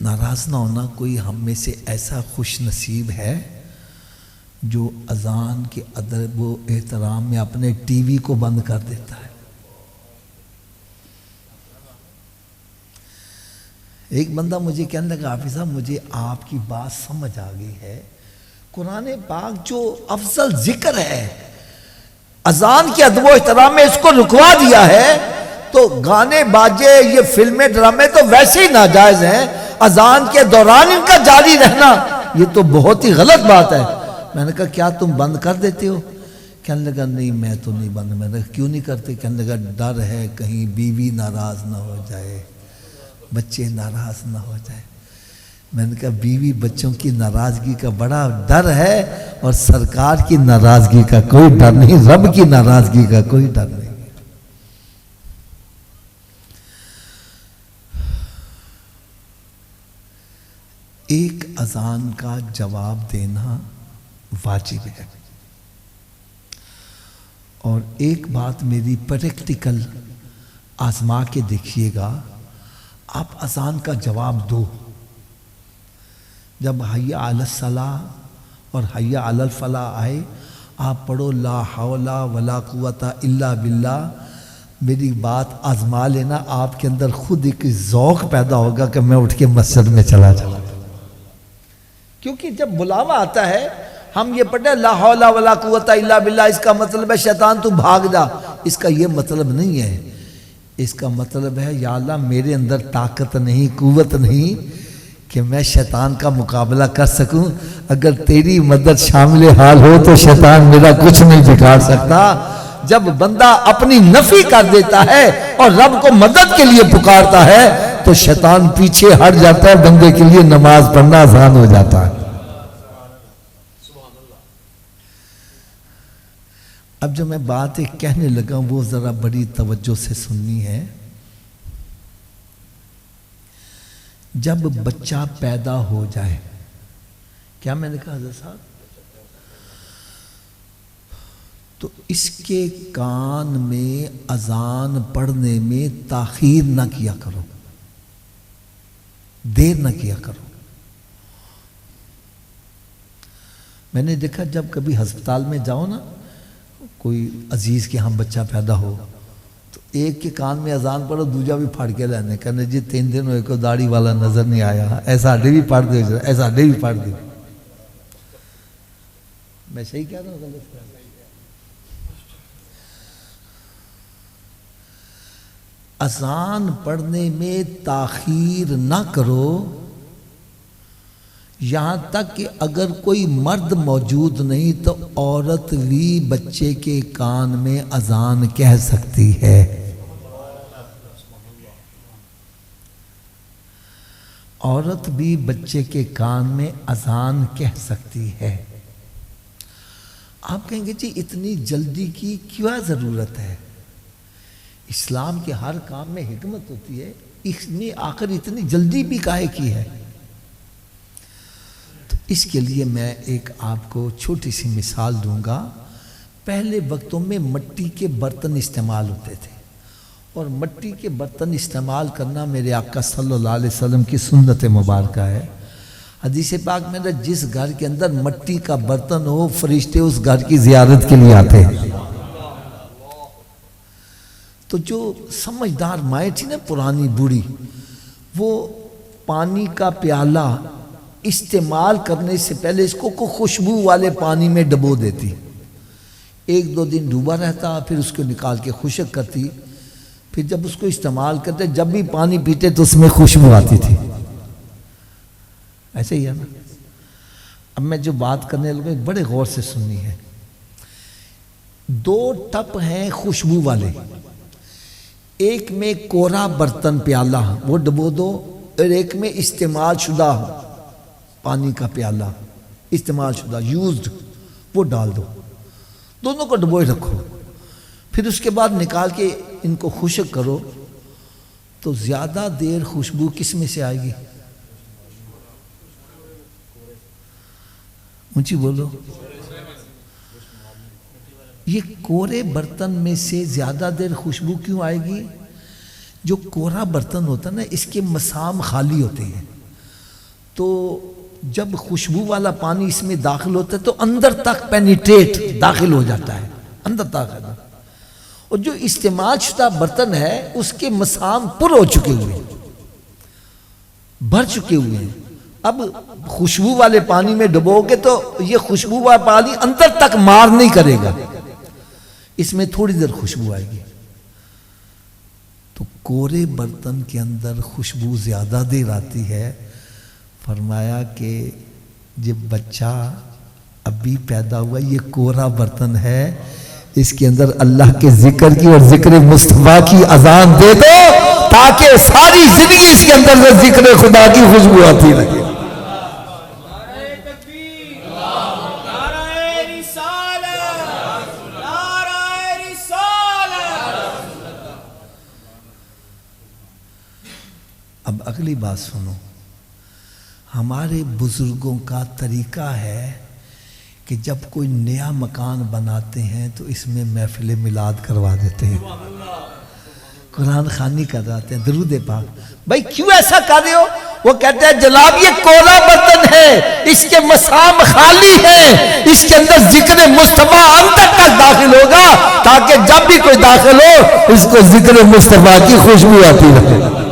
ناراض نہ ہونا، کوئی ہم میں سے ایسا خوش نصیب ہے جو اذان کے ادب و احترام میں اپنے ٹی وی کو بند کر دیتا ہے؟ ایک بندہ مجھے کہنے لگا حافظ صاحب مجھے آپ کی بات سمجھ آ گئی ہے، قرآن پاک جو افضل ذکر ہے اذان کے ادب و احترام میں اس کو رکوا دیا ہے، تو گانے باجے یہ فلمیں ڈرامے تو ویسے ہی ناجائز ہیں، اذان کے دوران ان کا جاری رہنا یہ تو بہت ہی غلط بات ہے۔ میں نے کہا کیا تم بند کر دیتے ہو؟ کہنے لگا نہیں میں تو نہیں بند۔ میں نے کہا کیوں نہیں کرتے؟ کہنے لگا ڈر ہے کہیں بیوی ناراض نہ ہو جائے، بچے ناراض نہ ہو جائے۔ میں نے کہا بیوی بچوں کی ناراضگی کا بڑا ڈر ہے اور سرکار کی ناراضگی کا کوئی ڈر نہیں، رب کی ناراضگی کا کوئی ڈر نہیں۔ ایک اذان کا جواب دینا واجب ہے، اور ایک بات میری پریکٹیکل آزما کے دیکھیے گا، آپ اذان کا جواب دو، جب حی علی الصلاۃ اور حی علی الفلاح آئے آپ پڑھو لا حول ولا قوت الا باللہ، میری بات آزما لینا، آپ کے اندر خود ایک ذوق پیدا ہوگا کہ میں اٹھ کے مسجد میں چلا جاؤں۔ کیونکہ جب بلاوا آتا ہے ہم یہ پڑھتے ہیں لا حول ولا قوت الا باللہ، اس کا مطلب ہے شیطان تو بھاگ جا، اس کا یہ مطلب نہیں ہے۔ اس کا مطلب ہے یا اللہ میرے اندر طاقت نہیں، قوت نہیں کہ میں شیطان کا مقابلہ کر سکوں، اگر تیری مدد شامل حال ہو تو شیطان میرا کچھ نہیں بگاڑ سکتا۔ جب بندہ اپنی نفی کر دیتا ہے اور رب کو مدد کے لیے پکارتا ہے تو شیطان پیچھے ہٹ جاتا ہے، بندے کے لیے نماز پڑھنا آسان ہو جاتا ہے۔ اب جو میں بات ایک کہنے لگا وہ ذرا بڑی توجہ سے سننی ہے۔ جب بچہ پیدا ہو جائے، کیا میں نے کہا حضرت صاحب، تو اس کے کان میں اذان پڑھنے میں تاخیر نہ کیا کرو، دیر نہ کیا کرو۔ میں نے دیکھا جب کبھی ہسپتال میں جاؤ نا، کوئی عزیز کے ہاں بچہ پیدا ہو تو ایک کے کان میں اذان پڑھو، دوجا بھی پھاڑ کے لینے، کہنے جی 3 دن ہوئے کو داڑھی والا نظر نہیں آیا، ایسا اڈے بھی پھاڑ دے، ایسا اڈے بھی پھاڑ دے۔ میں صحیح کہہ رہا ہوں غلط کہہ رہا ہوں؟ اذان پڑھنے میں تاخیر نہ کرو، یہاں تک کہ اگر کوئی مرد موجود نہیں تو عورت بھی بچے کے کان میں اذان کہہ سکتی ہے۔ عورت بھی بچے کے کان میں اذان کہہ سکتی ہے۔ آپ کہیں گے جی اتنی جلدی کی کیا ضرورت ہے؟ اسلام کے ہر کام میں حکمت ہوتی ہے، اس نے آخر اتنی جلدی بھی کاہے کی ہے؟ تو اس کے لیے میں ایک آپ کو چھوٹی سی مثال دوں گا۔ پہلے وقتوں میں مٹی کے برتن استعمال ہوتے تھے، اور مٹی کے برتن استعمال کرنا میرے آقا صلی اللہ علیہ وسلم کی سنت مبارکہ ہے۔ حدیث پاک میں جس گھر کے اندر مٹی کا برتن ہو فرشتے اس گھر کی زیارت کے لیے آتے ہیں۔ تو جو سمجھدار مائیں تھی نا پرانی بوڑھی، وہ پانی کا پیالہ استعمال کرنے سے پہلے اس کو خوشبو والے پانی میں ڈبو دیتی، 1-2 دن ڈوبا رہتا، پھر اس کو نکال کے خشک کرتی، پھر جب اس کو استعمال کرتے جب بھی پانی پیتے تو اس میں خوشبو آتی تھی۔ ایسے ہی ہے نا؟ اب میں جو بات کرنے لگا بڑے غور سے سننی ہے۔ 2 ٹپ ہیں خوشبو والے، ایک میں کوڑا برتن پیالہ وہ ڈبو دو، اور ایک میں استعمال شدہ پانی کا پیالہ استعمال شدہ یوزڈ وہ ڈال دو، دونوں کو ڈبوئے رکھو، پھر اس کے بعد نکال کے ان کو خشک کرو، تو زیادہ دیر خوشبو کس میں سے آئے گی؟ اونچی بولو۔ یہ کورے برتن میں سے زیادہ دیر خوشبو کیوں آئے گی؟ جو کورا برتن ہوتا ہے نا اس کے مسام خالی ہوتے ہیں، تو جب خوشبو والا پانی اس میں داخل ہوتا ہے تو اندر تک پینیٹریٹ داخل ہو جاتا ہے، اندر تک ہے۔ اور جو استعمال شدہ برتن ہے اس کے مسام پر ہو چکے ہوئے ہیں، بھر چکے ہوئے ہیں۔ اب خوشبو والے پانی میں ڈبو گے تو یہ خوشبو والا پانی اندر تک مار نہیں کرے گا، اس میں تھوڑی دیر خوشبو آئے گی۔ تو کورے برتن کے اندر خوشبو زیادہ دیر آتی ہے۔ فرمایا کہ یہ بچہ ابھی پیدا ہوا، یہ کورا برتن ہے، اس کے اندر اللہ کے ذکر کی اور ذکر مصطفیٰ کی اذان دے دو تاکہ ساری زندگی اس کے اندر سے ذکر خدا کی خوشبو آتی رہے۔ اب اگلی بات سنو، ہمارے بزرگوں کا طریقہ ہے کہ جب کوئی نیا مکان بناتے ہیں تو اس میں محفل میلاد کروا دیتے ہیں، قرآن خوانی کرواتے ہیں، درود پاک۔ بھائی کیوں ایسا کر رہے ہو؟ وہ کہتے ہیں جناب یہ کولا برتن ہے، اس کے مسام خالی ہیں، اس کے اندر ذکر مصطفیٰ اندر تک داخل ہوگا تاکہ جب بھی کوئی داخل ہو اس کو ذکر مصطفیٰ کی خوشبو آتی رہے۔